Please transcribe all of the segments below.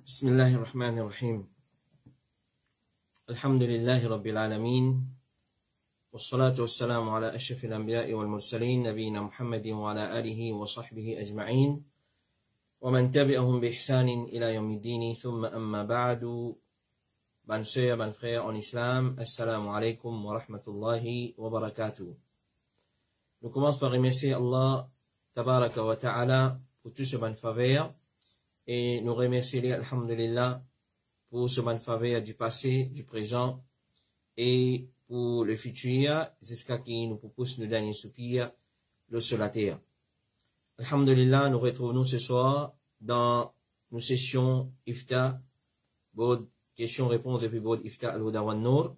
بسم الله الرحمن الرحيم الحمد لله رب العالمين والصلاة والسلام على أشرف الأنبياء والمرسلين نبينا محمد وعلى آله وصحبه أجمعين ومن تبعهم بإحسان إلى يوم الدين ثم أما بعد Bonnes sœurs, bonnes frères en islam, assalamu alaikum wa rahmatullahi wa barakatuh. Nous commençons par remercier Allah tabaraka wa ta'ala pour tout ce bonne faveur et nous remercier alhamdulillah pour ce bonne faveur du passé, du présent et pour le futur jusqu'à qui nous propose nos derniers soupirs le sur la terre. Alhamdulillah, nous retrouvons ce soir dans nos sessions ifta, bod questions-réponses depuis Bod Ifta al-Huda wa Nour.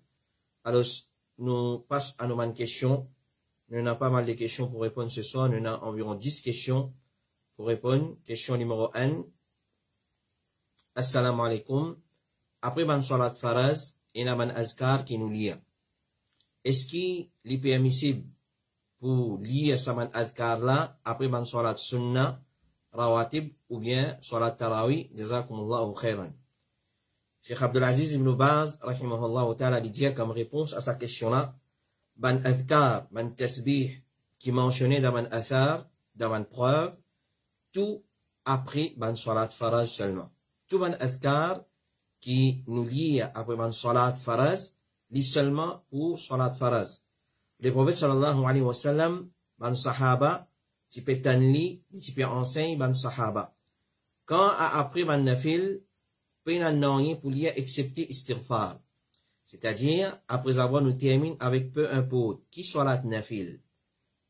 Alors, nous passons à nos bonnes questions. Nous avons pas mal de questions pour répondre ce soir. Nous avons environ 10 questions pour répondre. Question numéro 1. Assalamu alaikum. Après ban salat faraz, il y a ban azkar qui nous lie. Est-ce qu'il est permissible pour lire sa ban azkar là après ban salat sunnah, rawatib ou bien salat tarawih? Jazakumullahu khairan. Cheikh Abdulaziz ibn Baz, rahimahullah ta'ala, dit comme réponse à sa question-là, ban adhkar, ban tasbih, qui mentionnait dans ban athar, dans ban preuve, tout après ban salat faraz seulement. Tout ban adhkar qui nous lie après ban salat faraz, lit seulement pour salat faraz. Le prophète sallallahu alayhi wa sallam, ban sahaba, qui peut tanli, qui peut enseigner ban sahaba. Quand après ban nafil, pour lire excepté istighfar. C'est-à-dire, après avoir nous termine avec peu importe, qui soit la nafil,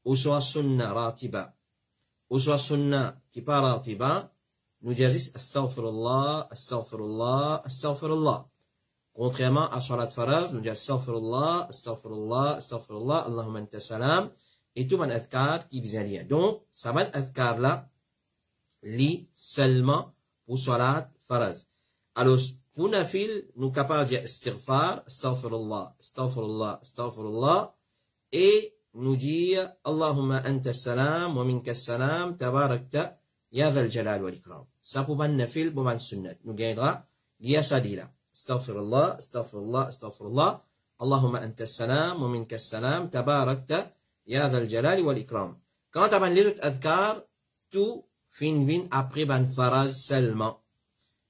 ou soit sunna ratiba, ou soit sunna qui pas ratiba, nous disons astaghfirullah, astaghfirullah, astaghfirullah. Contrairement à salat faraz, nous disons astaghfirullah, astaghfirullah, astaghfirullah, Allahumma anta salam, et tout man adhkar qui vient lire. Donc, ça man adhkar là, lit seulement pour salat faraz. Alors, pour nafil, nous sommes capables de dire istighfar, astaghfirullah, astaghfirullah, astaghfirullah, et nous dire Allahumma anta salam, wa minka salam, tabarakta, ya dhal jalal wal ikram. Ça pour ban nafil, pour ban sunnat. Nous gagnera liya sadila. Astaghfirullah, astaghfirullah, astaghfirullah, Allahumma anta salam, wa minka salam, tabarakta, ya dhal jalal wal ikram. Quant à ban les autres adhkar, tout fin après ban faraz seulement.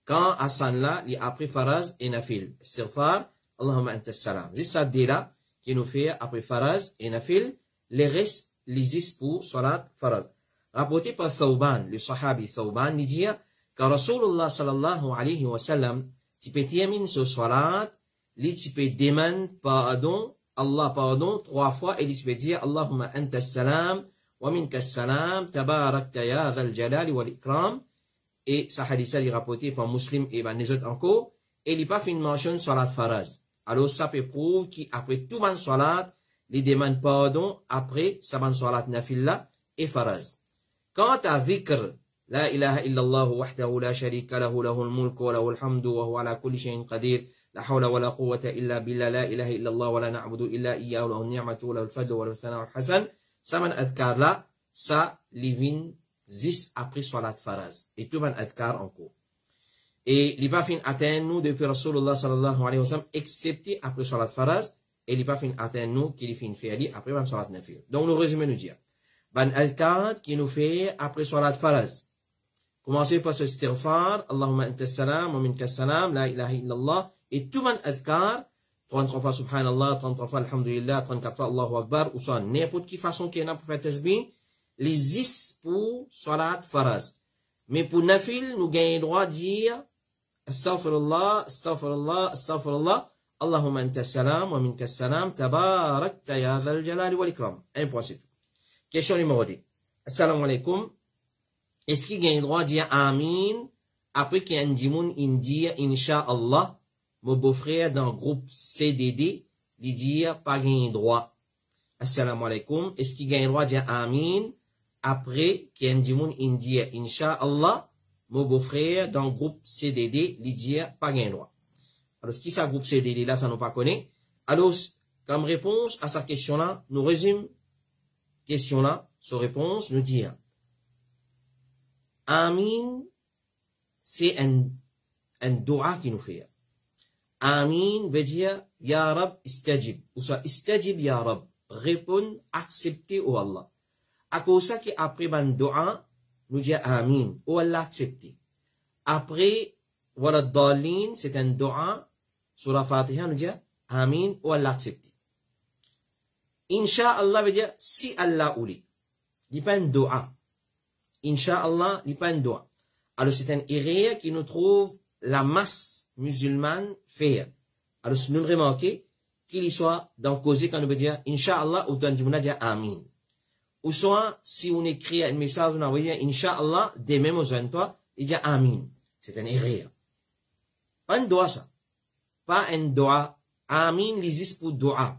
Quand Hassan là, il a après faraz et nafil. Istighfar, Allahumma anta salam. C'est ça là qui nous fait après faraz et nafil. Les restes, les is pour salat faraz. Rapporté par Thawban, le sahabi Thawban, il dit que Rasulullah sallallahu alayhi wa sallam, tu peux terminer ce salat, tu peux demander pardon, Allah pardon, 3 fois, et tu peux dire Allahumma anta salam, wa minka salam, tabarakta ya dhal jalali wal ikram. Et ça hadith est rapporté par Muslim et par les autres encore, et il n'y a pas fait une mention salat faraz. Alors ça peut prouver qu'après tout man salat, il demande pardon après sa man salat nafilla et faraz. Quant à dhikr, la ilaha illallah wahdahu la sharika lahu lahul mulku wa lahul hamdu wa huwa ala kulli shay'in qadir, la hawla wa la quwwata illa billah, la ilaha illallah wa la na'budu illa iyyahu lahu ni'matu wa lahu al-fadlu wa lahu al-thana'u al-hasan. Ça man adhkar là, ça livin 10 après salat faraz. Et tout ban adhkar en cours. Et les pas fin atteindre nous depuis Rasulullah sallallahu alayhi wa sallam, excepté après salat faraz, et les pas fin atteindre nous qui les fin fait après ban salat nafil. Donc nous résumons nous dire. Ban adhkar qui nous fait après salat faraz. Commencez par ce istighfar, Allahumma anta salam, wa minka salam, la ilaha illallah, et tout ban adhkar, 33 fois subhanallah, 33 fois alhamdulillah, 34 fois Allahu akbar, ou soit n'importe qui façon qu'il y en a pour faire tasbih, les 10 pour salat faraz. Mais pour nafil, nous gagnons droit de dire astaghfirullah, astaghfirullah, astaghfirullah, Allahumma anta salam, wa minka salam, tabarakta ya dhal jalali wal ikram. Un point, c'est tout. Question numéro 2. Assalamu alaikum. Est-ce qu'il gagne droit de dire amin après qu'il y a un dimoun india, insha'Allah, mon beau-frère dans le groupe CDD, il dit pas gagne droit. Assalamu alaikum. Est-ce qu'il gagne droit de dire amin après qu'il y a un dimoun india, insha'Allah, mon beau-frère dans le groupe CDD, il dit pas gagne droit. Alors, ce qui est ce groupe CDD là, ça nous pas connaît. Alors, comme réponse à sa question-là, nous résumons question-là, sa réponse, nous dire amin, c'est un un dua qui nous fait. Amin veut dire Ya Rab istajib. Ou soit istajib Ya Rab. Répondre, accepter au Allah. À cause ça qu'après un dua, nous disons Amin. Ou Allah accepter. Après, voilà Dalin, c'est un dua. Sur la Fatiha, nous disons Amin. Ou Allah accepter. Inch'Allah veut dire si Allah ouli. Il n'y a pas un dua. Inch'Allah, il n'y a pas un dua. Alors c'est un erreur qui nous trouve la masse musulmane faire. Alors si nous le remarquons, qu'il y soit dans causer quand nous veut dire Inch'Allah ou dans le dire Amin. Ou soit si on écrit un message, on va dire Inch'Allah, des mêmes aux toi, il dit Amin. C'est un erreur. Pas un dua ça. Pas un dua. Amin, l'existe pour dua.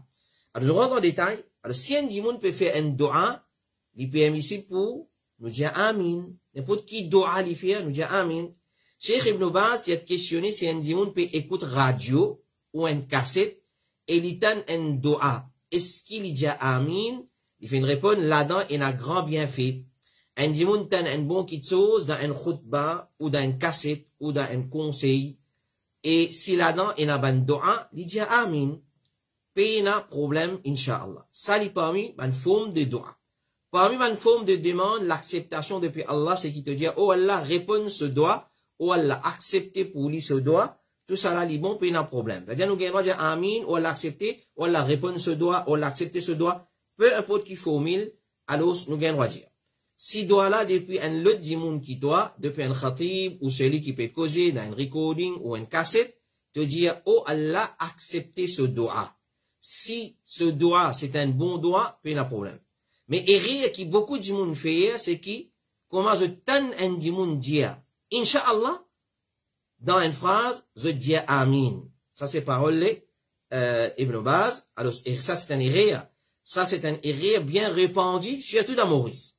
Alors, nous rentrons en détail. Alors, si un dimoun peut faire un dua, il peut ici pour nous dire Amin. N'importe qui dua il fait, nous dire Amin. Cheikh Ibn Baz, il a questionné si un dimoun peut écouter radio ou une cassette et il donne un dua. Est-ce qu'il dit Amin? Il fait une réponse, là-dedans, il a grand bienfait. Un dimoun donne un bon quelque chose dans un khutbah ou dans une cassette ou dans un conseil. Et si là-dedans, il a un dua, il dit Amin. Pas problème, Inch'Allah. Ça, c'est parmi une forme de dua. Parmi une forme de demande, l'acceptation depuis Allah, c'est qui te dit, oh Allah, réponds ce dua, oh Allah, accepter pour lui ce dua, tout ça là, c'est bon, pas de problème. C'est-à-dire, nous gagnons dire Amin, oh Allah, accepter, oh Allah, réponds ce dua, oh Allah, accepter ce dua, peu importe qui formule, alors, nous gagnons dire. Si dua là, depuis un lot d'imoun qui doit, depuis un khatib, ou celui qui peut causer dans un recording ou une cassette, te dire, oh Allah, accepter ce dua. Si ce doigt, c'est un bon doigt, pas de problème. Mais erreur qui beaucoup de monde fait, c'est qui, comment je donne un dimoun dire, Inch'Allah, dans une phrase, je dis Amin. Ça, c'est parole, Ibn Baz. Alors, ça, c'est un erreur. Ça, c'est un erreur bien répandu, surtout dans Maurice.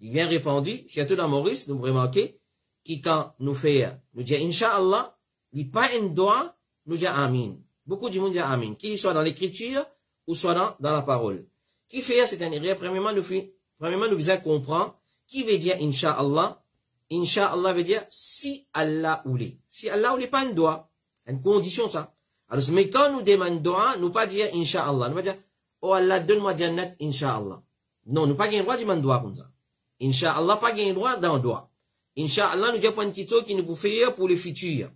Il est bien répandu, surtout dans Maurice, nous remarquez, qui quand nous fait, nous dit Inch'Allah, il n'y a pas un doigt, nous dit Amin. Beaucoup de monde disent Amin. Qu'il soit dans l'écriture ou soit dans la parole. Qui fait, c'est un erreur. Premièrement, nous devons comprendre qui veut dire Inch'Allah. Inch'Allah veut dire si Allah oulé. Si Allah oulé, pas un doigt. Une condition, ça. Alors, mais quand nous demandons doigt, nous pas dire Inch'Allah. Nous pas dire, oh Allah, donne-moi Jannat, Inch'Allah. Non, nous pas gagner droit de demander doigt comme ça. Inch'Allah, pas gagner droit dans le doigt. Inch'Allah, nous disons pas une petite chose qui nous peut faire pour le futur.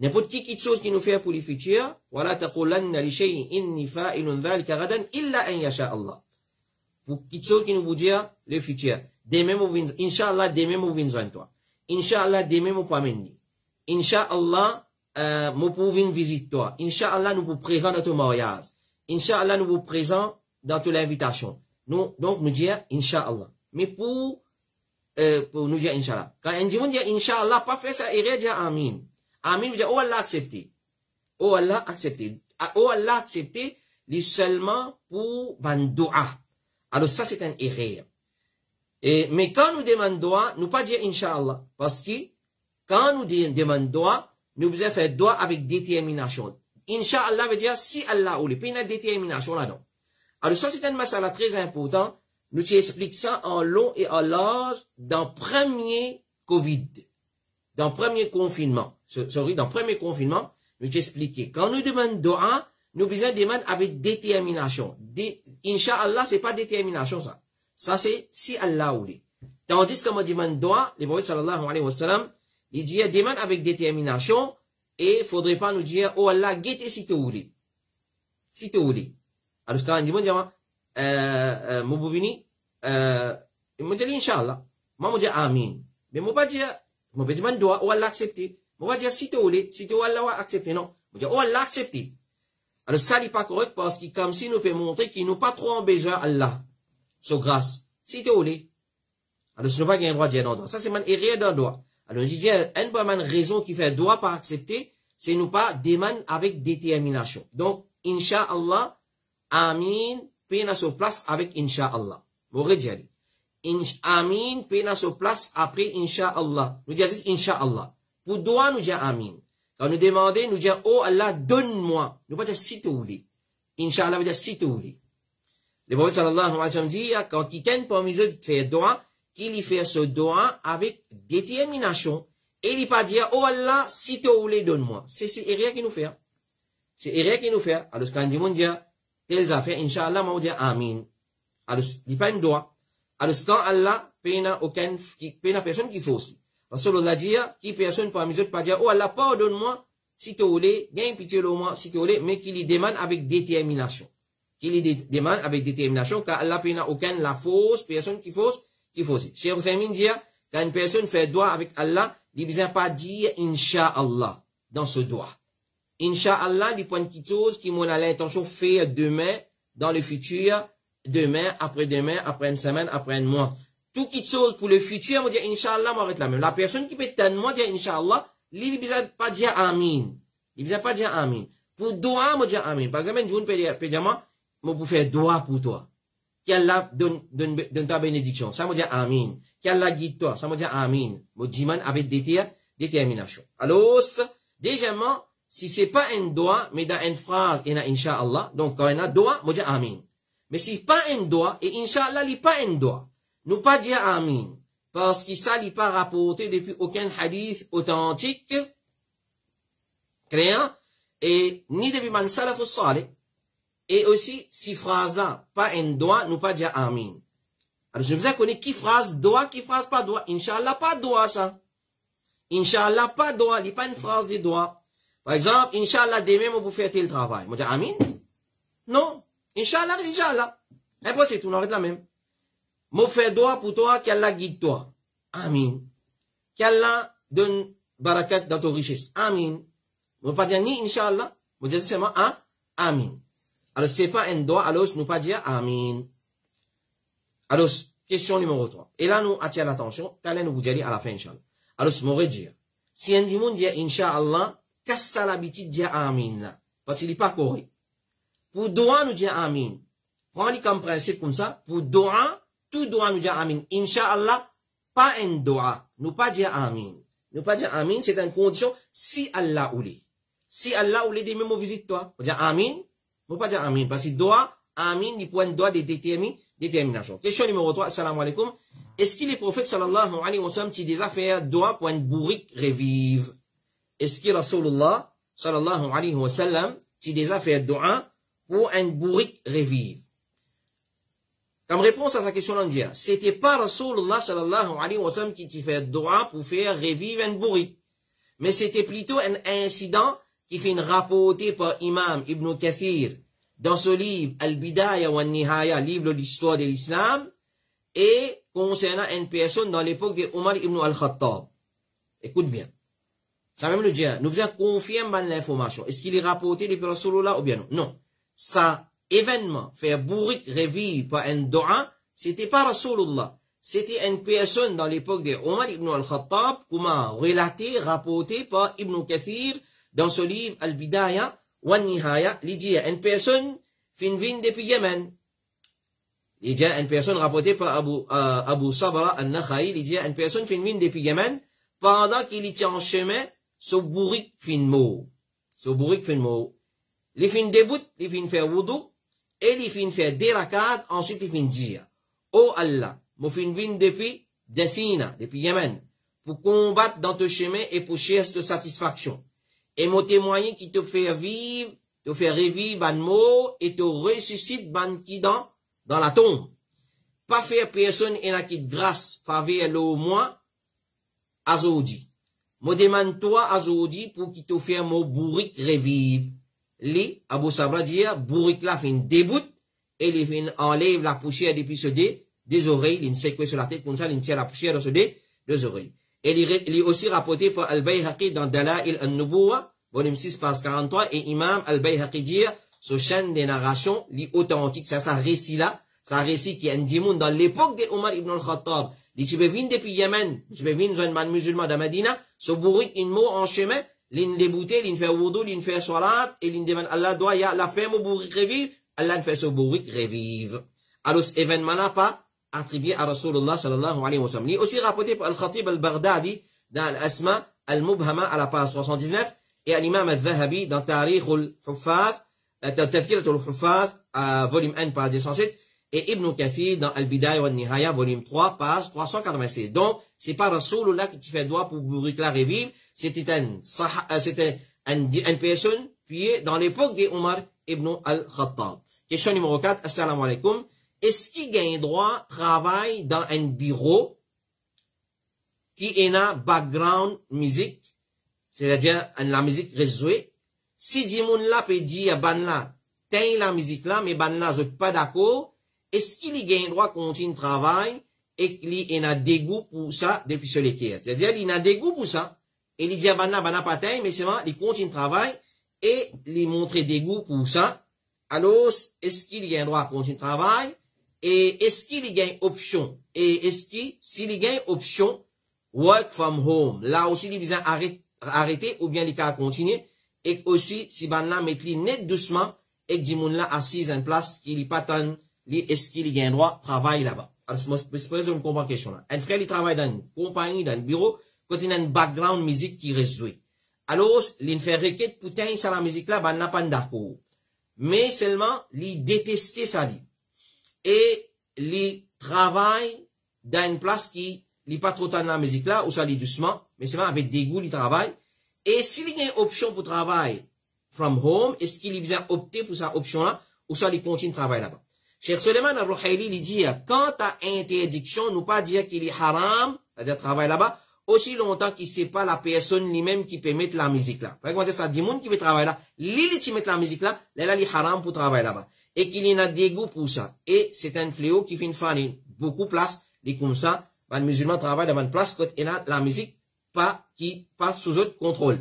N'importe qui chose qui nous fait pour le futur, voilà, taqulanna li shay'in inni fa'ilun dhalika gadan illa an yasha Allah. Pour quelque chose qui nous veut dire le futur. Demain, Inch'Allah, demain, nous venons toi. Inch'Allah, demain, nous pas mendi. Inch'Allah, nous pouvons visiter toi. Inch'Allah, nous vous présent dans ton mariage. Inch'Allah, nous vous présent dans toute l'invitation. Donc, nous dire Inch'Allah. Mais pour nous dire Inch'Allah. Quand un dit Inch'Allah, pas fait ça, il va dire Amin. Amin veut dire, oh Allah accepté. Oh Allah accepté. Oh Allah accepté, les seulement pour ban doa. Alors ça, c'est un erreur. Mais quand nous demandons doa, nous pas dire Inch'Allah. Parce que, quand nous demandons doa, nous devons faire doa avec détermination. Inch'Allah veut dire, si Allah ou les pays, il y a détermination là-dedans. Alors ça, c'est un masala très important. Nous t'expliquons ça en long et en large dans premier Covid. Dans premier confinement. Dans premier confinement, nous t'expliquons. Quand nous demandons doa, nous besoin demander avec détermination. Inch'Allah, c'est pas détermination, ça. Ça, c'est si Allah voulait. Tandis que quand on demande doa, le prophète sallallahu alayhi wa sallam, il dit, demande avec détermination, et faudrait pas nous dire, oh Allah, guette si tu voulais. Si tu voulais. Alors, quand on dit, Moubovini, il m'a dit, Inch'Allah. Moi, je dis, Amin. Mais moi, pas dire, moi, je demande doa, oh Allah accepté. Moi, je dire, si tu voulais, si tu Allah va accepter, non. Moi, je dis, oh Allah accepté. Alors, ça n'est pas correct parce que, comme si nous peut montrer qu'il n'a pas trop en besoin Allah. So grâce. Si tu voulais. Alors, ce n'est pas qu'il y a un droit de dire non. Ça, c'est une erreur d'un droit. Alors, je dis, une bonne raison qui fait droit pas accepter, c'est nous pas demander avec détermination. Donc, Inch'Allah, Amin, pena sur place avec Inch'Allah. M'aurait dit. Amin, pena sur place après Inch'Allah. Nous disons Inch'Allah. Pour doigt, nous disons Amin. Quand nous demandons, nous disons, oh Allah, donne-moi. Nous pas dire si tu voulais. Inch'Allah veut dire si tu voulais. Le prophète sallallahu alayhi wa sallam dit, quand quelqu'un parmi eux fait doigt, qu'il y fait ce doigt avec détermination Et il pas dire, oh Allah, si tu voulais, donne-moi. C'est rien qui nous fait. C'est rien qui nous fait. Alors, quand on dit, telles affaires, Inch'Allah, on dit Amin. Alors, il pas une doigt. Alors, quand Allah, pena personne qui fausse. Rasulullah dit, qui personne parmi les autres pas dire, oh Allah, pardonne-moi, si tu voulais, gagne pitié de moi, si tu voulais, mais qu'il y demande avec détermination. Qu'il y demande avec détermination, car Allah pena aucune la fausse, personne qui fausse. Cheikh Othaymin dit, quand une personne fait doigt avec Allah, il ne besoin pas dire Inch'Allah dans ce doigt. Inch'Allah, il point quelque chose qui m'en a l'intention de faire demain, dans le futur, demain, après une semaine, après un mois. Tout quelque chose pour le futur, moi dire Inch'Allah, m'arrête la même. La personne qui peut tellement dire Inch'Allah, il ne besoin pas dire Amin. Il ne besoin pas dire Amin. Pour doigt, moi dire Amin. Par exemple, je peux dire, moi, pour faire doigt pour toi. Qu'Allah donne ta bénédiction. Ça me dit Amin. Qu'Allah guide toi. Ça me dit Amin. Mo diman avec détermination. Alors, deuxièmement, si c'est pas un doigt, mais dans une phrase, il y a Inch'Allah. Donc, quand il y a doigt, mo dit Amin. Mais si pas un doigt, et Inch'Allah, il pas un doigt. Nous pas dire Amin. Parce que ça, il pas rapporté depuis aucun hadith authentique. Clair? Et ni depuis man salaf salih. Et aussi, si phrase-là, pas un doigt, nous pas dire Amin. Alors, je vous connais qui phrase doigt, qui phrase pas doigt. Inch'Allah, pas doigt, ça. Inch'Allah, pas doigt, il n'y a pas une phrase de doigt. Par exemple, Inch'Allah, demain, vous faire tel travail. Moi, dire Amin? Non. Inch'Allah, Inch'Allah. Impossible, tout n'arrête la même. Moi, faire doigt pour toi, qu'Allah guide toi. Amin. Qu'Allah donne barakat dans ton richesse. Amin. Moi, pas dire ni Inch'Allah. Moi, dire seulement Amin. Alors, c'est pas un doigt, alors, nous pas dire Amin. Alors, question numéro 3. Et là, nous attirons l'attention. Qu'allez nous vous dire à la fin, Inch'Allah. Alors, je m'aurais dire, si un dimanche dit Inch'Allah, casse l'habitude de dire Amin, là. Parce qu'il n'est pas correct. Pour doigt, nous dire Amin. Prenez comme principe comme ça. Pour doigt, tout doigt nous dire Amin. Inch'Allah, pas un doigt. Nous pas dire Amin. Nous pas dire Amin, c'est une condition si Allah oulé. Si Allah oulé des mêmes visite toi. Vous dire Amin. Vous pas dire Amin. Parce que doigt, Amin, il point doigt de détermination. Question numéro 3. Assalamu alaikum. Est-ce que les prophètes sallallahu alayhi wa sallam, qui déjà fait doigt pour une bourrique revive? Est-ce que Rasulullah sallallahu alayhi wa sallam, qui déjà fait doigt pour une bourrique revive? Comme réponse à sa question, on dit, c'était pas Rasulullah sallallahu alayhi wa sallam qui fait doigt pour faire revivre une bourrique. Mais c'était plutôt un incident qui fait une rapportée par Imam Ibn Kathir dans ce livre Al-Bidaya wa Nihaya, livre de l'histoire de l'islam, et concernant une personne dans l'époque de Omar ibn al-Khattab. Écoute bien. Ça même le dire, nous faisons confirmer l'information. Est-ce qu'il est rapporté depuis Rasulullah ou bien non? Non. Ça, événement, faire bourrique revivre par un do'a, c'était pas Rasulullah. C'était une personne dans l'époque de Omar ibn al-Khattab, comment relaté, rapporté par Ibn Kathir dans ce livre Al-Bidaya wa Nihaya, il dit une personne fin depuis Yémen. Il dit une personne rapportée par Abu Sabra al-Nakhai, il dit une personne fin depuis Yémen pendant qu'il était en chemin, ce bourrique fin mot. Ce bourrique fin mot. Il fin début, il fin faire wudu, et il fin faire des rakats, ensuite il fin dire, oh Allah, moi fin depuis Dathina, depuis Yémen, pour combattre dans ton chemin et pour chercher de satisfaction. Et mon témoin qui te fait vivre, te fait revivre un mot et te ressuscite ban qui dans la tombe. Pas faire personne et n'a qui grâce faveur le moi, azodi. Mo demande toi azodi pour qui te fait mon bourrique revive. Li, Abu Sabra dit, bourrique la fin début, et il fin enlève la poussière depuis ce des oreilles, il séquence sur la tête comme ça, il tire la poussière de ce des oreilles. Et il est aussi rapporté par Al-Bayhaqi dans Dala'il al-Nubuwa, volume 6, page 43, et Imam Al-Bayhaqi dit, ce chaîne des narrations, l'authentique, c'est ça récit là, c'est un récit qui est un dimoun dans l'époque de Omar ibn al-Khattab. Il dit, tu peux venir depuis Yémen, tu peux venir dans un man musulman de Medina, ce bourrique, une mot en chemin, l'in débouté, l'in fait wudu, l'in fait salat, et l'in demande Allah doit, y a la femme au bourrique revive, Allah fait ce bourrique revive. Alors, cet événement-là pas attribué à Rasulullah sallallahu alayhi wa sallam. Il est aussi rapporté par Al-Khatib al-Baghdadi dans Al-Asma al-Mubhama à la page 319 et à l'imam al-Zahabi dans Tarikh al-Huffaz, Tadhkirat al-Huffaz, volume 1, page 207 et Ibn Kathir dans Al-Bidaya wa Nihaya, volume 3, page 386. Donc, c'est pas Rasulullah qui te fait droit pour bourrique la revivre, c'était une personne, puis dans l'époque de Omar ibn al-Khattab. Question numéro 4, assalamu alaikum. Est-ce qu'il gagne droit travail dans un bureau qui est un background musique, c'est-à-dire la musique rejouée? Si Dimoun la peut dire ban la, t'as la musique là, mais ban la, vous pas d'accord, est-ce qu'il gagne droit de continuer le travail et qu'il a dégoût pour ça depuis ce l'équerre? C'est-à-dire, il a dégoût pour ça, et il dit ban la pas t'as, mais c'est vrai, il continue le travail et il montre dégoût pour ça. Alors, est-ce qu'il gagne droit de continuer le travail? Et est-ce qu'il gagne option? Et est-ce qu'il, s'il gagne option, work from home, là aussi, il vient arrêter ou bien il va continuer. Et aussi, si ban là, met li net doucement, et que Dimoun là assise en place, qu'il y pas tant, est-ce qu'il gagne droit de travail là-bas? Alors, je me pose une question là. Un frère, il travaille dans une compagnie, dans un bureau, quand il a un background musique qui reste joué. Alors, il fait requête pour tenir ça la musique là, ban n'a pas d'accord. Mais seulement, il détestait ça dit. Et il travaille dans une place qui n'est pas trop dans la musique là, ou ça dit doucement, mais c'est avec dégoût, il travaille. Et s'il y a une option pour travail from home, est-ce qu'il a besoin opter pour cette option-là, ou ça il continue de travailler là-bas? Cheikh Suleiman al-Ruhaili, il dit, quand t'as interdiction, nous pas dire qu'il est haram, c'est-à-dire travailler là-bas, aussi longtemps qu'il sait pas la personne lui-même qui peut mettre la musique là. Par exemple, ça dit monde qui veut travailler là, lui qui met la musique là, là, il est haram pour travailler là-bas. Et qu'il y a dégoût pour ça. Et c'est un fléau qui fait une fois beaucoup de place, et comme ça, les musulmans travaillent dans une place quand il y a la musique qui passe sous autre contrôle.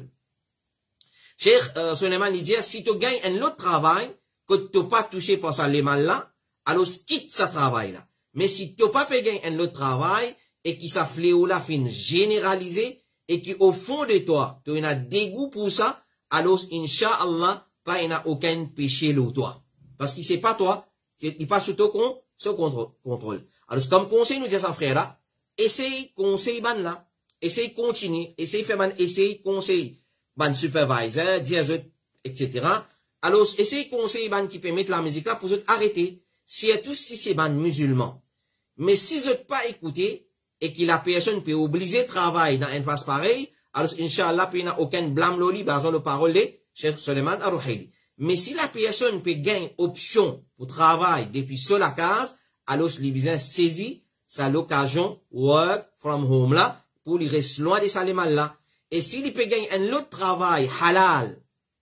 Cheikh Suleiman il dit, si tu gagnes un autre travail, que tu n'as pas touché par ça les mal là, alors quitte ce travail là. Mais si tu n'as pas gagné un autre travail, et qui ça fléau là fin généralisé, et qui au fond de toi, tu as dégoût pour ça, alors Inch'Allah, pas il n'y a aucun péché là toi. Parce que c'est pas toi, il passe sous ton contrôle. Alors comme conseil nous dit ça frère là, essaye conseil ban là, essaye continuer, essaye faire ban, essaye conseil ban supervisor, dire etc. Alors essaye conseil ban qui peut mettre la musique là pour arrêter. Si c'est ban musulman. Mais si vous pas écouté, et que la personne peut obliger travail dans une place pareille, alors Inch'Allah, il n'y a aucun blâme loli, basant le parole de Cheikh Suleiman al-Ruhaili. Mais si la personne peut gagner option pour travail depuis sur la case, alors il vient saisir sa l'occasion work from home là, pour lui rester loin de sa mal là. Et s'il peut gagner un autre travail halal,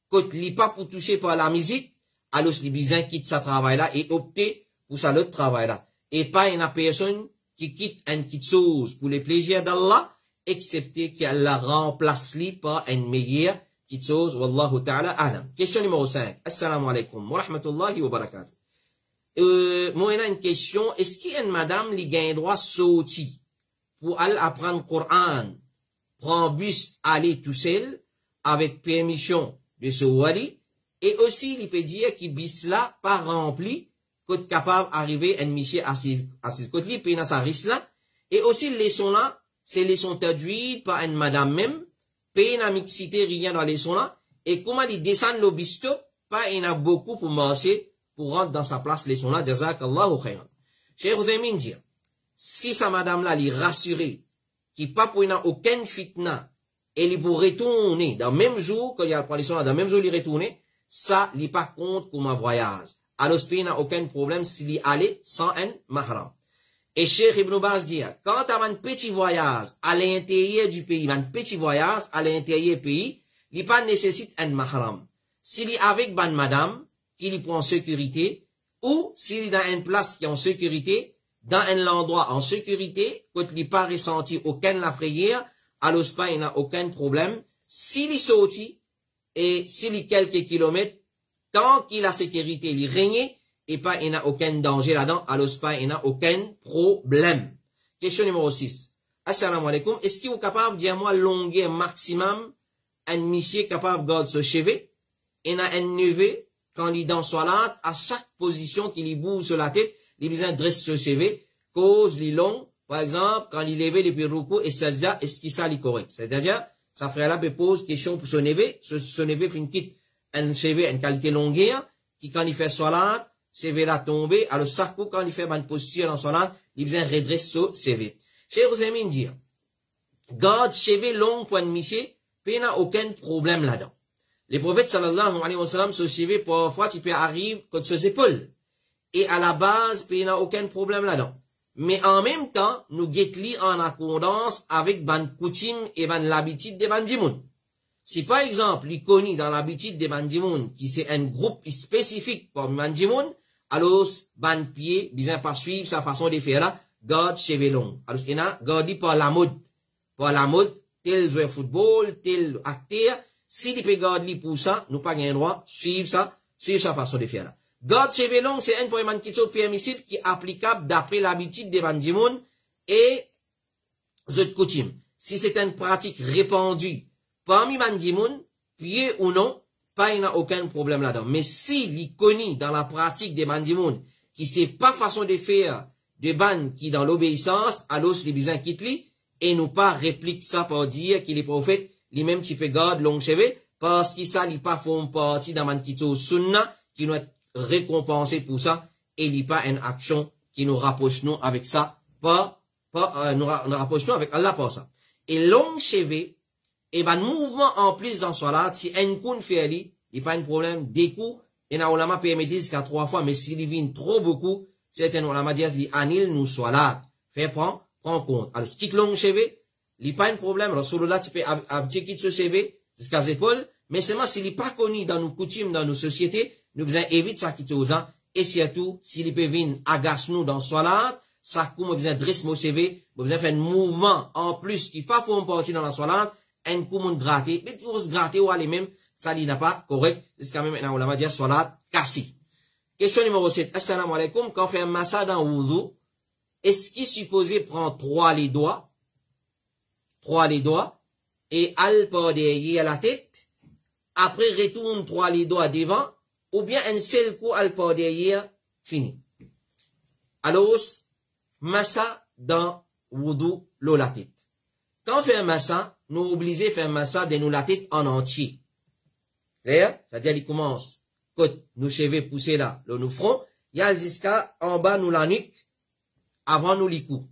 quand il n'est pas pour toucher par la musique, alors il vient quitte sa travail là et opter pour sa l'autre travail là. Et pas une personne qui quitte une petite chose pour les plaisirs d'Allah, excepté qu'elle la remplace li par une meilleure petite chose. Wallahu ta'ala a'lam. Question numéro 5. Assalamu alaikum wa rahmatullahi wa barakatuh. Moi, il y a une question. Est-ce qu'il y a une madame qui gagne droit sortir pour aller apprendre le Coran, prendre bus, aller tout seul, avec permission de ce wali, et aussi, il peut dire que bus là, pas rempli, côté capable d'arriver à une mission assise côté puis dans sa risque là et aussi les leçons là c'est leçons traduites par une madame même puis n'a mixité rien dans les leçons là et comment il descend le bisto pas il y en a beaucoup pour marcher pour rentrer dans sa place leçons là jazakallahu khairan. Cheikh Ouzaimin dit si sa madame là lui rassurée qui pas pour n'a aucun fitna et il pour retourner dans le même jour quand il y a la leçon là dans le même jour il retourner ça il pas compte comme un voyage. Alors, il n'y a aucun problème s'il y allait sans un mahram. Et Cheikh Ibn Baz dit, quand tu as un petit voyage à l'intérieur du pays, un petit voyage à l'intérieur du pays, il pas nécessite un mahram. S'il est avec ban madame, qui lui prend en sécurité, ou s'il est dans une place qui est en sécurité, dans un endroit en sécurité, quand il pas ressenti aucun la frayeur, alors il n'y a aucun problème. S'il est sorti, et s'il est quelques kilomètres, tant qu'il a sécurité, il règne, et pas, il n'y a aucun danger là-dedans, alors il n'y a aucun problème. Question numéro 6. Assalamu alaikum. Est-ce qu'il est capable de dire moi longueur maximum, un monsieur capable de garder ce cheveu, et a un neveu, quand il est dans salat, à chaque position qu'il bouge sur la tête, il besoin de dresser ce cheveu, cause les long, par exemple, quand il lève les piroucos, et ça déjà, est-ce qu'il ça est correct? C'est-à-dire, ça frère là, pose question pour son neveu, ce neveu fait une quitte, un cheveu, une qualité longueur, qui quand il fait salat, cheveu là tombé, alors ça coup, quand il fait une posture dans salat, il besoin redresser ce cheveu. Cheikh Ouzaimin dit, garde cheveux long point de monsieur, il n'y a aucun problème là-dedans. Les prophètes sallallahu alayhi wa sallam, ce cheveux parfois tu peux arriver contre ses épaules. Et à la base, il n'y a aucun problème là-dedans. Mais en même temps, nous guettons en accordance avec ban coutume et ban l'habitude des bandimoun. Si par exemple, il connaît dans l'habitude des bandimoun, qui c'est un groupe spécifique pour bandimoun, alors, ban pied, bien pas suivre sa façon de faire là, garde cheveux longs. Alors, il y a garde par la mode. Par la mode, tel joueur football, tel acteur, s'il peut garder pour ça, nous pas gain droit, suivre sa façon de faire là. Garde cheveux longs, c'est un point qui est permissible, qui est applicable d'après l'habitude des bandimoun et autres coutumes. Si c'est une pratique répandue parmi bandimoun, pied ou non, pas il n'y a aucun problème là-dedans. Mais si il connaît dans la pratique des bandimoun, qui c'est pas façon de faire de ban qui dans l'obéissance, alors les bisins quitte lui, et nous pas réplique ça pour dire qu'il est prophète, lui-même tu peux garder long cheveux, parce qu'il ça, il pas font partie d'un man qui est sunna, qui doit être récompensé pour ça, et il pas une action qui nous rapproche nous avec ça, nous rapproche nous avec Allah pour ça. Et long cheveux, et ben, mouvement en plus dans salat, si un coup fait il n'y a pas de problème, des coups, et na ulama permet jusqu'à 3 fois, mais s'il vient trop beaucoup, certains ulama disent, il annule nous salat. Fait prends compte. Alors, quitte long cheveux, il n'y a pas de problème, Rasulullah, tu peux quitte ce cheveux, jusqu'à ses épaules, mais seulement s'il n'est pas connu dans nos coutumes, dans nos sociétés, nous devons éviter ça quitter aux gens, et surtout, s'il peut venir agace nous dans salat, ça, comme besoin dresser nos cheveux, besoin faire un mouvement en plus qui fait pour partie dans la salat, un coup moun gratter, mais tu oses gratter ou aller même, ça n'est pas correct, c'est quand même un ulama dire salat kassi. Question numéro 7. Assalamu alaikum, quand on fait un massa dans wudu, est-ce qu'il est supposé prendre 3 les doigts, et al par derrière la tête, après retourne 3 les doigts devant, ou bien un seul coup al par derrière, fini. Alors, massa dans wudu, l'eau la tête. Quand on fait un massa, nous obligés à faire un massa de nous la tête en entier. Clair? C'est-à-dire, il commence, côté, nous cheveux poussés là, le nous front, il y a jusqu'à en bas, nous la nuque, avant nous les coups.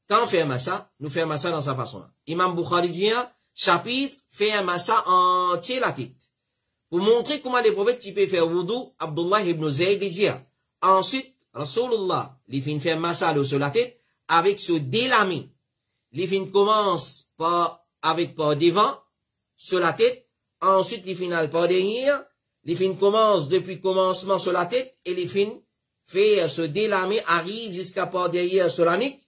Quand on fait un massa, nous faisons un massa dans sa façon là. Imam Bukhari dit, chapitre, fait un massa entier la tête. Pour montrer comment les prophètes qui peuvent faire wudu, Abdullah ibn Zayd dit, ensuite, Rasulullah, il fait un massa sur la tête, avec ce délamé. Les fins commence avec par devant, sur la tête, ensuite les finales par derrière, les fins commencent depuis commencement sur la tête, et les fins fait se délamer, arrive jusqu'à par derrière sur la nuque,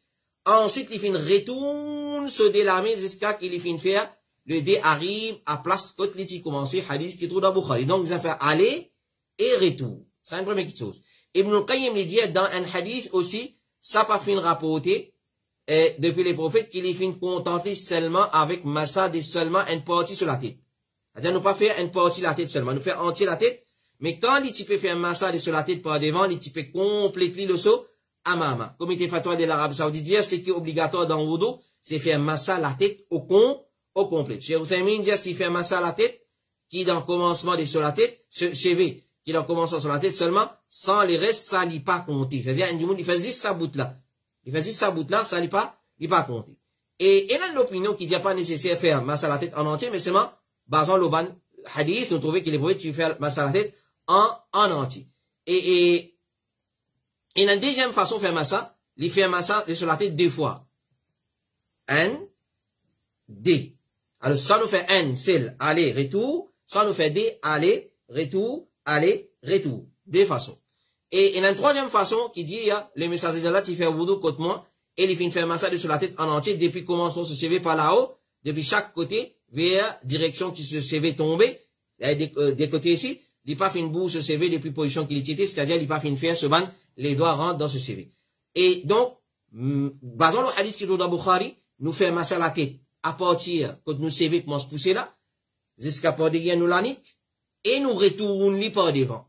ensuite les fins retournent se délamer jusqu'à qu'il les fin faire, le dé arrive à place quand les commencé, hadith qui trouve dans Bukhari. Donc, ils ont fait aller et retour. C'est une première chose. Ibn al-Qayyim lui dit dans un hadith aussi, ça pas fin rapporté, depuis les prophètes qui les fin contenter seulement avec massa de seulement une partie sur la tête. C'est-à-dire, nous pas faire une partie de la tête seulement, nous faire entier la tête, mais quand les types fait un massa de sur la tête par devant, les types compléter le saut, amama. Comité fatwa de l'Arabie Saoudite dit, c'est qui est obligatoire dans wudu, c'est faire un massa la tête au complet. Chez Ousmane dit, s'il fait un massa la tête, qui dans le commencement de sur la tête, cheveux, qui dans le commencement sur la tête seulement, sans les restes, ça n'est pas compté. C'est-à-dire, un du monde, il fait juste sa bout là. Il fait juste sa bout là, ça n'est pas compté. Et il y a l'opinion qui dit pas nécessaire de faire massa la tête en entier, mais seulement, basant le ban hadith, nous trouvons qu'il est prophète qui fait massa la tête en entier. Et il y a une deuxième façon de faire massa, il fait un massa sur la tête 2 fois. Un, D. Alors, soit nous fait un, c'est aller, retour, soit nous fait D, aller, retour, 2 façons. Et il y a une troisième façon qui dit, le messager d'Allah, tu fais wudu contre moi, et il fait un massage sur la tête en entier, depuis commencement se cheveux par là-haut, depuis chaque côté, vers direction qui se cheveux tombé, des côtés ici, il pas fait une boue se cheveux depuis position qu'il était, c'est-à-dire, il pas fait une faire se ban, les doigts rentrent dans ce cheveux. Et donc, basant le hadith qui est dans Bukhari, nous fait un massage à la tête, à partir, quand nous cheveux commencent à pousser là, jusqu'à par derrière nous la nique, et nous retournons par devant.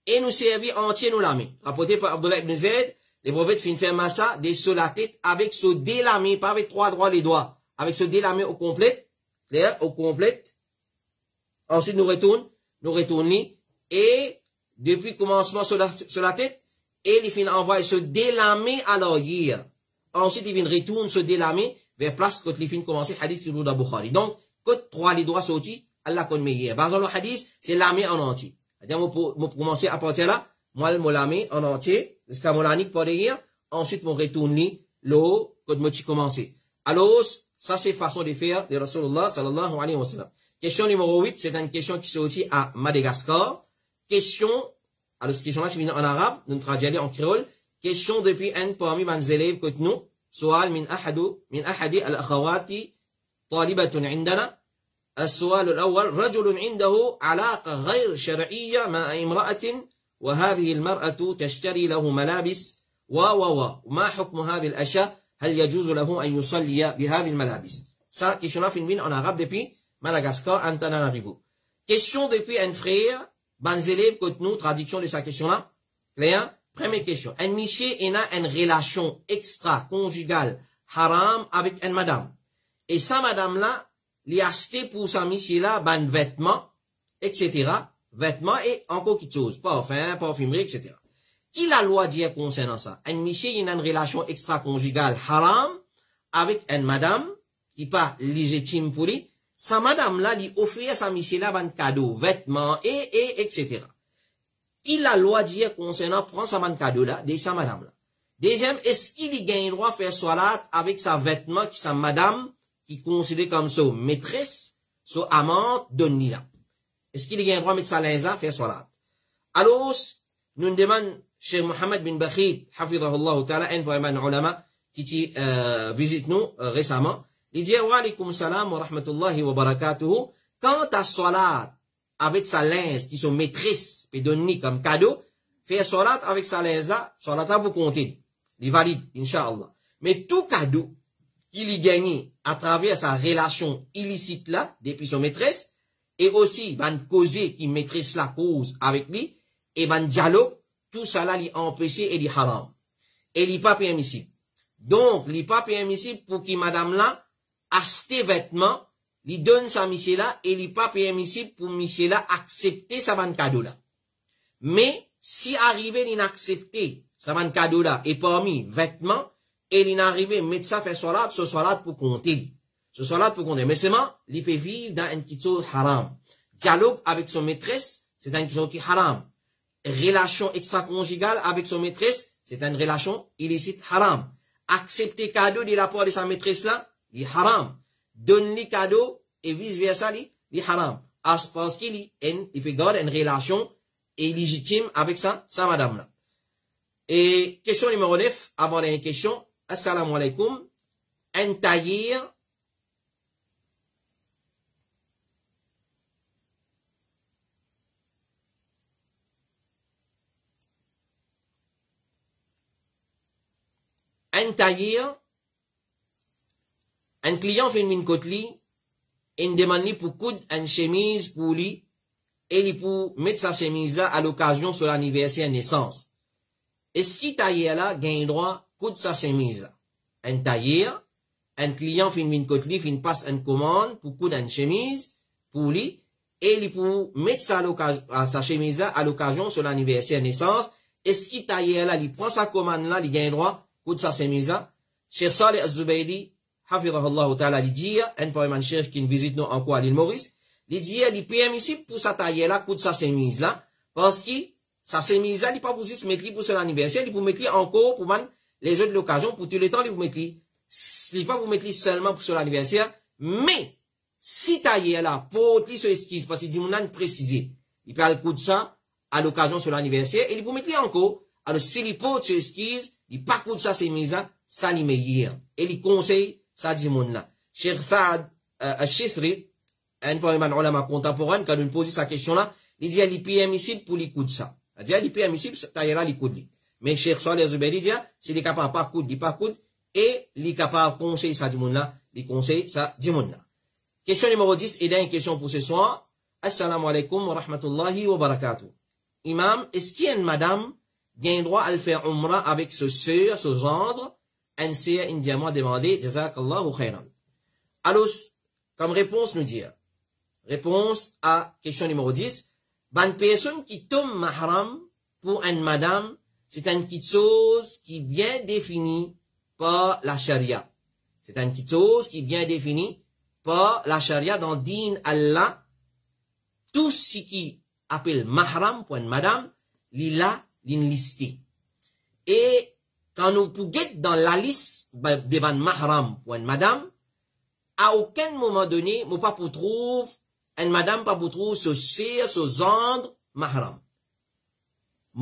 Et nous servir entier nous la main. Rapporté par Abdullah ibn Zayd, les prophètes finissent faire massa des sur la tête avec ce délamé, pas avec 3 droits les doigts, avec ce délamé au complet, clair, au complet. Ensuite, nous retournons, et depuis commencement sur la tête, et ils finissent envoyer ce délamé à l'arrière. Ensuite, ils viennent retourner ce délamé vers place quand les fins commencer hadith toujours dans Bukhari. Donc, quand trois les droits sortis, Allah connaît meilleur. Par exemple, le hadith, c'est l'armée en entier. C'est-à-dire, moi, commencer à partir là, moi, mon l'armée en entier, jusqu'à mon l'année pour derrière, ensuite, mon retourne l'eau, quand moi, tu commencer. Alors, ça, c'est façon de faire de Rasulullah, sallallahu alayhi wa sallam. Question numéro 8, c'est une question qui sortit à Madagascar. Question, alors, cette question-là, c'est en arabe, nous traduisons en créole. Question depuis un parmi mes élèves que nous, سؤال من أحد الأخوات طالبة عندنا. السؤال الأول: رجل عنده علاقة غير شرعية مع امرأة وهذه المرأة تشتري له ملابس وما حكم هذه الأشياء؟ هل يجوز له أن يصلي بهذه الملابس؟ Ça, question là, fin en arabe depuis Madagascar, Antananarivo. Question depuis un frère, ban élève que nous, traduction de sa question là. Claire? Première question. Un monsieur a une relation extra-conjugale haram avec une madame. Et sa madame là, lui a acheté pour sa monsieur là, ban vêtements, etc. Vêtements et encore quelque chose. Parfum, parfumerie, etc. Qui la loi dit concernant ça? Un monsieur a une relation extra-conjugale haram avec une madame qui pas légitime pour lui. Sa madame là, lui offrir sa monsieur là, ban cadeau, vêtements etc. Qui la loi dit concernant prendre sa man cadeau là, de sa madame là. Deuxième, est-ce qu'il gagne le droit de faire salat avec sa vêtement qui sa madame, qui considère comme sa maîtresse, sa amante, donne là? Est-ce qu'il gagne le droit de mettre sa linza, faire salat? Alors, nous demandons, Cheikh Mohamed bin Bakhid, hafidhahullah ta'ala, un vraiment ulama, qui visite nous récemment. Il dit, wa alaykum salam wa rahmatullahi wa barakatuhu. Quant à salat, avec sa linge, qui sont maîtresses, puis donner comme cadeau, faire salat avec sa linge là, salat là pour compter. Il valide, Inch'Allah. Mais tout cadeau qu'il y gagne à travers sa relation illicite là, depuis son maîtresse, et aussi, ban causer qui maîtresse la cause avec lui, et ban dialogue, tout ça là, lui empêché et lui haram. Et lui pas permissible. Donc, lui pas permissible pour que madame là, achète vêtements, li donne sa monsieur là et li pas permissible pour monsieur là accepter sa ban cadeau là. Mais si arrivé l'inaccepter sa ban cadeau là et parmi vêtements et l'inarrivé mettre ça faire salat, ce salat pour compter. Ce salat pour compter. Mais seulement, il peut vivre dans un kitso haram. Dialogue avec son maîtresse, c'est un kitso qui haram. Relation extra-conjugale avec son maîtresse, c'est une relation illicite haram. Accepter cadeau de la part de sa maîtresse là, il est haram. Donne-lui cadeau et vice-versa, il haram. Parce qu'il peut garder une relation illégitime avec sa madame là. Et question numéro 9, avant la question, assalamu alaikum, un tailleur, un client fait une côtelée et il demande pour coudre une chemise pour lui et il pour mettre sa chemise là à l'occasion sur l'anniversaire naissance. Est-ce qu'il tailleur là gagne droit coudre sa chemise là? Un tailleur, un client fait une côtelée, il passe une commande pour coudre une chemise pour lui et il pour mettre sa chemise là à l'occasion sur l'anniversaire naissance. Est-ce qu'il tailleur là, il prend sa commande là, il gagne droit coudre sa chemise là? Cheikh Saleh Az-Zubaydi, hafidhahullah ta'ala, il dit, un parmi cheikh qui visite nous encore à l'île Maurice, il dit, il est permissible pour sa taille là, coudre sa chemise là, parce que sa chemise là, il n'est pas pour se mettre pour son anniversaire, il pour mettre encore pour les autres occasions, pour tout le temps, il pour mettre, il n'est pas pour mettre seulement pour son anniversaire, mais, si taille là, pour lui se esquisse, parce qu'il dit, mon âne précisé, il peut aller coudre ça à l'occasion sur l'anniversaire, et il pour mettre encore, alors s'il peut se esquisse, il pas coudre sa chemise là, ça lui meilleur, et il conseille, ça dit mon là. Cheikh Saad al-Shithri, un peu un ulama contemporain, quand nous pose sa question là, il dit, il est permissible pour lui coudre ça. Il dit, il est permissible, taillera lui coudre. Mais Cheikh Saleh Az-Zubaydi dit, s'il est capable pas coudre, il pas coudre, et il est capable de conseiller ça dit mon là, il conseille ça dit mon là. Question numéro 10, et une question pour ce soir. Assalamu alaikum wa rahmatullahi wa barakatuh. Imam, est-ce qu'il y a une madame qui a droit à le faire umrah avec ce sœur, ce gendre, un sœur indiamment demandé, jazakallahu khairan. Alors, comme réponse, nous dire, réponse à question numéro 10, une personne qui tombe mahram pour une madame, c'est une petite chose qui est bien définie par la charia. C'est une chose qui est bien définie par la charia dans din Allah. Tout ce qui appelle mahram pour une madame, l'ila listé. Et quand nous pouvons dans la liste des mahram pour une madame, à aucun moment donné, nous pas pour trouver une madame pas pour trouver ce sire, ce zandre mahram.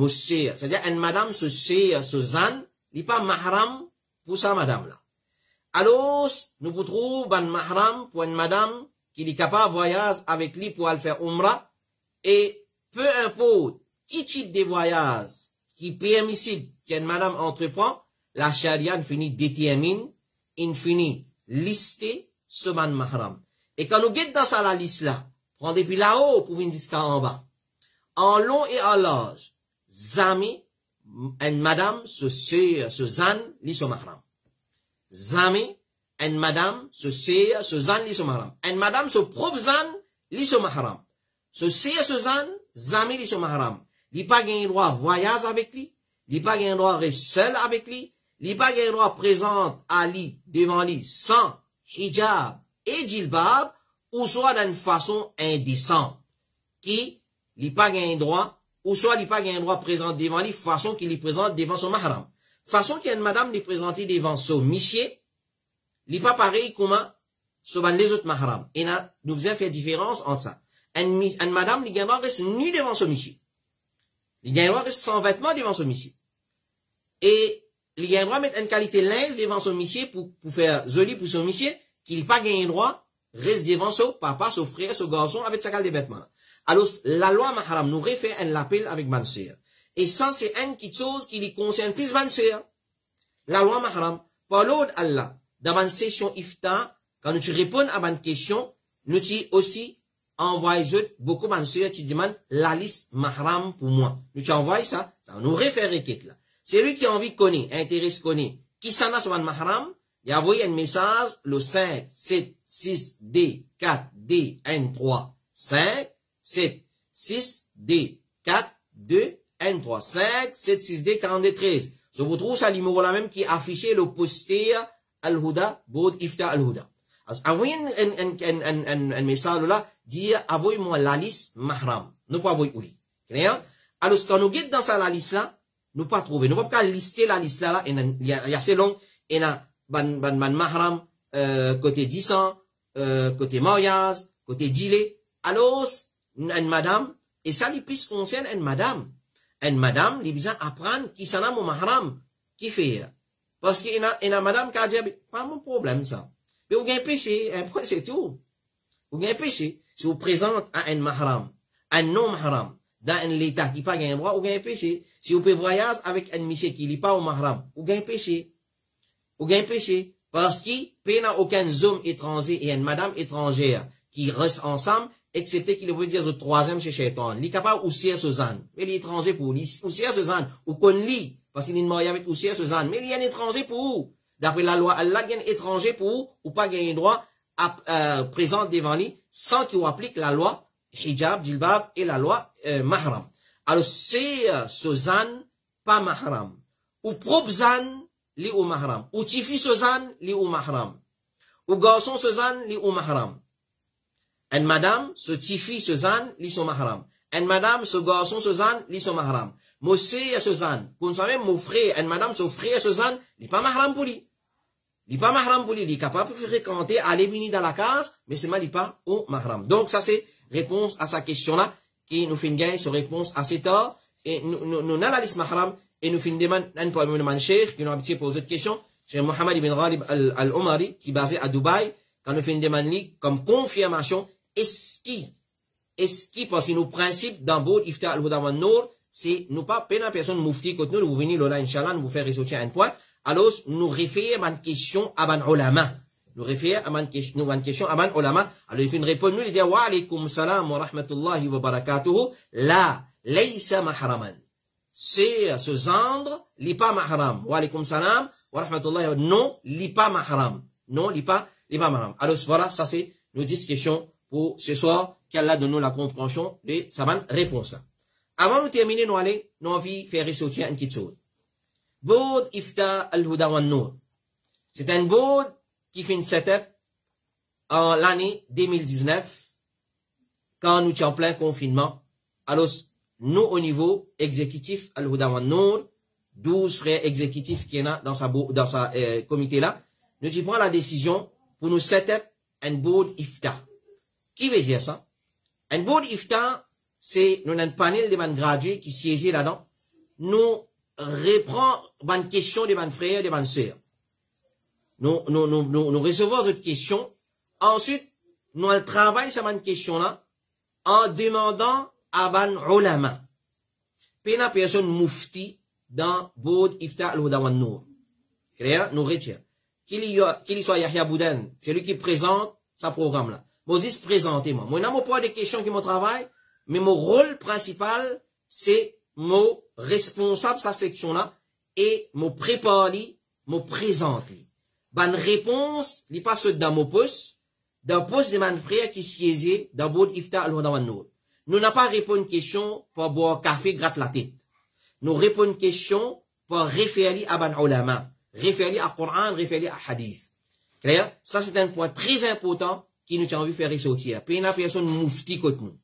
C'est-à-dire une madame ce sire, ce zan, il n'est pas mahram pour sa madame là. Alors, nous pouvons trouver un mahram pour une madame qui est capable de voyager avec lui pour aller faire umrah. Et peu importe qui type de voyage qui est permissible qu'une madame entreprend, la charia finit détermine, finit lister ce man mahram. Et quand nous guettons dans ça la liste là, prends depuis là-haut pour venir jusqu'en bas. En long et en large, zami, une madame, ce zan, li son mahram. Zami, une madame, ce zan, li son mahram. Une madame, ce propre zan, li son mahram. Ce zan, zami, li son mahram. Li pas gain droit voyage avec lui, li pas gain droit rester seul avec lui, li pas gain droit présente à lui, devant lui, sans hijab et djilbab, ou soit d'une façon indécente, qui li pas gain droit, ou soit li pas gain droit présent devant lui, façon qu'il li présente devant son mahram. Façon qu'il y a une madame li présenter devant son monsieur, li pas pareil comment sur les autres mahram. Et là, nous faisons faire différence entre ça. Une madame li gain droit reste nue devant son monsieur. Li gain droit reste sans vêtements devant son monsieur. Et li gain droit mettre une qualité linge devant son monsieur pour faire joli pour son monsieur, qu'il pas gain droit reste devant son papa, son frère, son garçon avec sa qualité de vêtements. Alors, la loi mahram nous refait un appel avec ma sœur. Et ça, c'est une petite chose qui lui concerne plus ma sœur. La loi mahram, par l'ordre Allah, dans une session iftar, quand nous réponds à une question, nous t'y aussi envoyé beaucoup ma sœur qui demande la liste mahram pour moi. Nous t'y envoyé ça nous refait requête là. C'est lui qui a envie de connaître, intéresse connaître, qui s'en a sur un mahram, il a envoyé un message, le 5, 7, 6, D, 4, D, N, 3, 5, 7, 6, D, 4, 2, N3, 5, 7, 6, D, 42, 13. Je vous trouve ça numéro là même qui affichait le poster Al-Huda, Bod Ifta Al-Huda. Envoyez un message là, dire, envoyez-moi la liste mahram. Nous pas envoyer ouli. Alors, quand nous guettons dans ça la liste là, nous pas trouver. Nous pas lister la liste là, il y a assez long, et là, ban mahram, côté 10 ans, côté mariage, côté dîler. Alors, une madame, et ça lui plus concerne une madame. Une madame, il besoin apprendre qui s'en a mon mahram, qui fait. Parce qu'il y a madame qui a dit, pas mon problème ça. Mais vous avez un péché, un point c'est tout. Vous avez un péché. Si vous présentez à un mahram, un non-mahram, dans un l'état qui n'a pas un droit, vous avez un péché. Si vous pouvez voyager avec un monsieur qui n'est pas au mahram, vous avez un péché. Vous avez un péché. Parce qu'il n'y a aucun homme étranger et une madame étrangère qui restent ensemble, excepté qu'il veut dire le troisième chez Shaitan. Il est capable aussi ce zan. Mais l'étranger pour lui, aussi ce zan, ou qu'on lit, parce qu'il est marié avec aussi ce zan. Mais il y a un étranger pour vous. D'après la loi, Allah, il y a un étranger pour vous, ou pas gagner droit à présenter devant lui, sans qu'il applique la loi hijab, djilbab et la loi mahram. Alors, c'est ce zan, pas mahram. Ou propre zan, li ou mahram. Ou tifi ce zan, li ou mahram. Ou garçon ce zan, li ou mahram. Une madame, ce tifi, ce zan, li son mahram. Une madame, ce garçon, ce zan, li son mahram. Monsieur, ce zan. Vous savez, mon frère, une madame, ce frère, ce zan, li pas mahram pour lui. Li pas mahram pour lui. Il est capable de fréquenter, aller venir dans la case, mais c'est mal, il pas au mahram. Donc, ça, c'est réponse à sa question-là, qui nous fait une gagne sur réponse à cet heure. Et nous analysons mahram, et nous finissons demande, un point de cheikh, qui nous a habitué pour cette question. Cheikh Mohamed ibn Ghalib al-Omari, qui est basé à Dubaï, quand nous finissons demande, comme confirmation, est-ce qui, parce que nos principes dans Bod Ifta Al-Huda wa Nour, c'est nous pas peine à personne moufti quand nous venir là, Inch'Allah, nous vous faire ressortir un point. Alors, nous référons à une question à ban ulama. Nous référons à une question à ban ulama. Alors, il fait une réponse, nous, il dit, wa alaykum salam wa rahmatullahi wa barakatuhu, la, laysa mahraman. C'est ce zandre, li pas mahram. Wa alaykum salam wa rahmatullahi wa non, li pas mahram. Non, li pas mahram. Alors, voilà, ça c'est nos 10 questions pour ce soir, qu'Allah donne nous la compréhension de sa bonne réponse là. Avant de terminer, nous allons, nous envie faire ressortir une petite chose. Bod Ifta Al-Huda wa Nour. C'est un bod qui fait une setup en l'année 2019, quand nous sommes en plein confinement. Alors, nous, au niveau exécutif, Al-Huda wa Nour, 12 frères exécutifs qui sont dans sa comité là, nous prenons la décision pour nous setup un board iftar. Qui veut dire ça? Un board iftar, c'est nous un panel de gradués qui siègent là-dedans. Nous reprend une question de mes frères, de mes sœurs. Nous recevons cette question. Ensuite, nous travaillons sur cette question-là en demandant à ban ulama. Pena personne moufti dans board iftar al-Huda wa Nour. Clair? Nous retirons. Qu'il soit Yahya Bouden, c'est lui qui présente sa programme là. Moses présente moi. Moi, n'a pas de questions qui me travaillent, mais mon rôle principal, c'est mon responsable sa section là, et mon prépare li, mon présente li. Ban réponse, li pas dans mon poste, dans le poste de mon frère qui siégeait dans board iftar al-Huda wa Nour. Nous n'a pas répondu une question pour boire café, gratte la tête. Nous répondons une question pour référer à ban ulama. Référer à Coran, référer à Hadith. Clair? Ça, c'est un point très important qui nous a envie de faire ressortir. Pena personne moufti contre nous.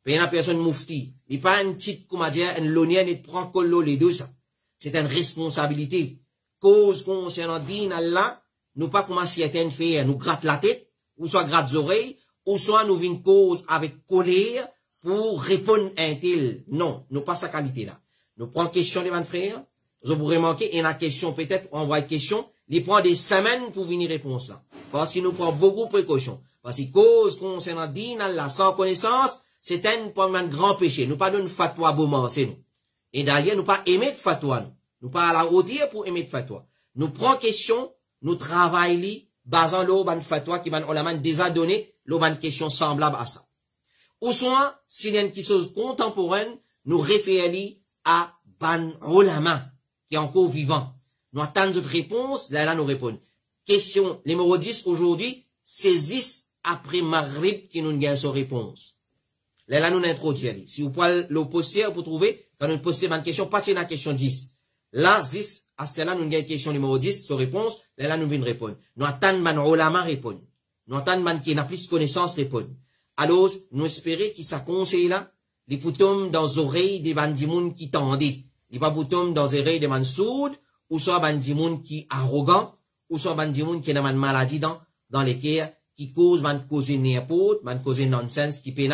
Pena personne moufti. Il n'est pas une petite, comment dire, une lonienne et de prendre colo les deux, ça. C'est une responsabilité. Cause concernant din Allah, nous pas comment s'y éteindre faire, nous gratte la tête, ou soit gratte les oreilles, ou soit nous vînes cause avec colère pour répondre à un tel. Non, nous pas sa qualité là. Nous prenons question de mon frère. Vous pourrez remarquer, et la question peut-être, on voit une question, il prend des semaines pour venir réponse là. Parce qu'il nous prend beaucoup de précautions. Parce que cause concernant din Allah sans connaissance, c'est un grand péché. Nous pas donner fatwa beaument, c'est nous. Et d'ailleurs, nous pas aimer de fatwa, nous. Nous pas à la hauteur pour aimer de fatwa. Nous prenons question, nous travaillons, basant l'eau, ban fatwa qui ban ulama déjà donné, l'eau ban question semblable à ça. Ou soit, s'il y a une chose contemporaine, nous référons à ban ulama, qui est encore vivant. Nous attendons notre réponse, là, nous répondons. Question numéro 10 aujourd'hui, c'est 10 après Maghrib qui nous gagne sa réponse. Là, nous introduisons. Si vous pouvez le poster pour trouver, quand nous postez une question, pas la question 10. Là, 10, à ce là, nous gagne question numéro 10, sa réponse, là, nous venons répondre. Nous attendons ban ulama répondre. Nous attendons ban qui n'a plus de connaissance répondre. Alors, nous espérons que ça conseille là, les boutons dans les oreilles des bandimoun qui tendent. Il pas bouton dans les oreilles de man sourd, ou soit bandimoun qui arrogant, ou soit bandimoun qui a une maladie dans lesquelles, qui cause n'importe, cause nonsense, qui peine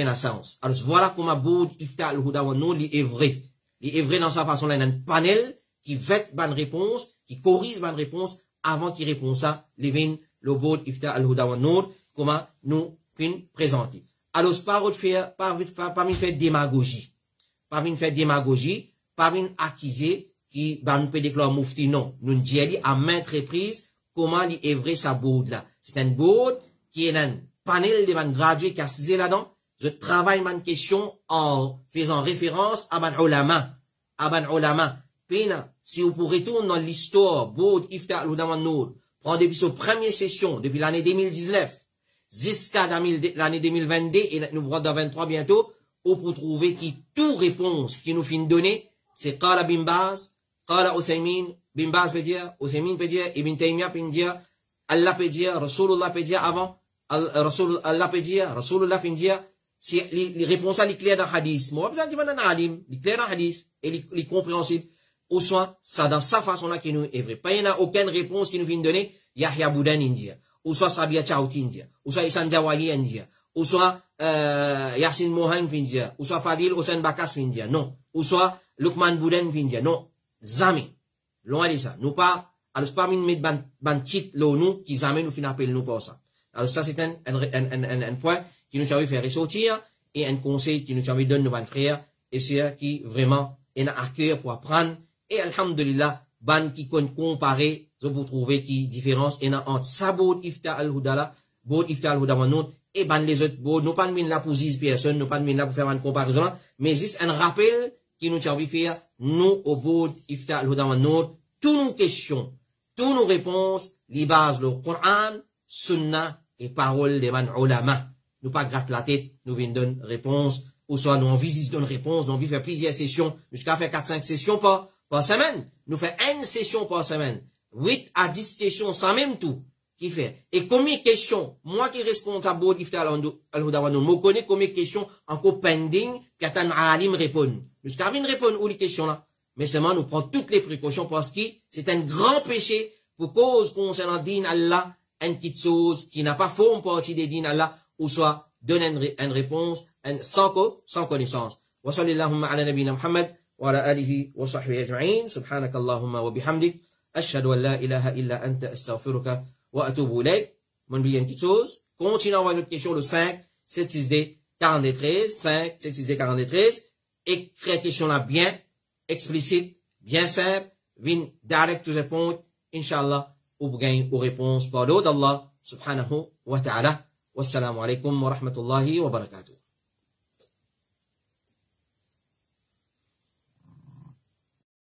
à sens. Alors, voilà comment boud iftar al-Huda wa Nour, li est vrai. Li est vrai dans sa façon, là, il y a un panel qui vête bonne réponse, qui corrige bonne réponse, avant qu'il réponde ça, les vins, le boud iftar al-Huda wa Nour, comment nous fin présenter. Alors, pas faire démagogie. Pas faire démagogie, pas accuser qui va nous déclarer moufti, non. Nous disons à maintes reprises comment il est vrai sa bourde là. C'est un bourde qui est un panel de man gradués qui a assisé là-dedans. Je travaille ma question en faisant référence à ban ulama. À ban ulama. Pena, si vous pourrez retourner dans l'histoire, bourde iftar al-Huda wa Nour, prendre depuis sa première session, depuis l'année 2019, jusqu'à l'année 2022, et nous pourrons dans 23 bientôt, ou pour trouver qui tout réponse qui nous fin donner, c'est Qala Bin Baz, Qala Uthaymin, Bin Baz peut dire, Uthaymin peut dire, Ibn Taymiyyah peut dire, Allah peut dire, Rasulullah peut dire avant, Allah peut dire, Rasulullah peut dire, si les réponses les claires dans le hadith, moi, besoin de dire dans alim, les claires dans le hadith, et les compréhensibles, ou soit, ça dans sa façon-là qui nous est vrai. Pas il n'y a aucune réponse qui nous vient donner, Yahya Bouden India, ou soit Sabia Chauti India, ou soit Isan Jawahi India, ou soit, Yasin Mohan India, ou soit Fadil Hossein Bakas India, non. Ou soit Lukman Bouden India, non. Zami. Loin de ça. Nous pas, alors c'est pas mettre ban titre nous, qui jamais nous fin appel nous pour ça. Alors ça c'est un point qui nous a fait ressortir, et un conseil qui nous a donné nos frères, et c'est qui vraiment est à cœur pour apprendre, et alhamdulillah, ban qui comparer, je vous trouver qui différence, et entre sa boud iftar al-Huda là, boud iftar al-Huda wa Nour, et ban les autres boud, nous pas de là pour 10 personnes, nous pas de là pour faire une comparaison, mais c'est un rappel qui nous a envie de faire, nous, au boud iftar al-Huda wa Nour, toutes nos questions, toutes nos réponses, les bases, le Coran, Sunna, et paroles des man ulama. Nous pas gratte la tête, nous venons donner réponse, ou soit nous envie de donner réponse, nous envie de faire plusieurs sessions, jusqu'à faire 4-5 sessions par semaine. Nous faisons une session par semaine. 8 à 10 questions, sans même tout. qui fait. Et combien de questions, moi qui est responsable de l'Ifta al-Huda, je connais combien de questions encore pending, qu'attend Alim répondre. Jusqu'à venir répondre aux questions là. Mais seulement nous prenons toutes les précautions parce que c'est un grand péché pour cause concernant din Allah, une petite chose qui n'a pas forme partie des din Allah, ou soit donner une réponse sans connaissance. Wa sallallahu ala nabina Muhammad wa ala alihi wa sahbihi ajma'in. Subhanakallahumma wa bihamdik. Ashhadu an la ilaha illa anta astaghfiruka wa atubu ilayk. Mon bien petite chose. Continuez à envoyer votre question le 5 762 43 5 762 43. Écrivez question là bien explicite, bien simple, vin direct to the point, inshallah, ou vous gagnez aux réponses par l'eau d'Allah, subhanahu wa ta'ala. Wassalamu alaikum wa rahmatullahi wa barakatuh.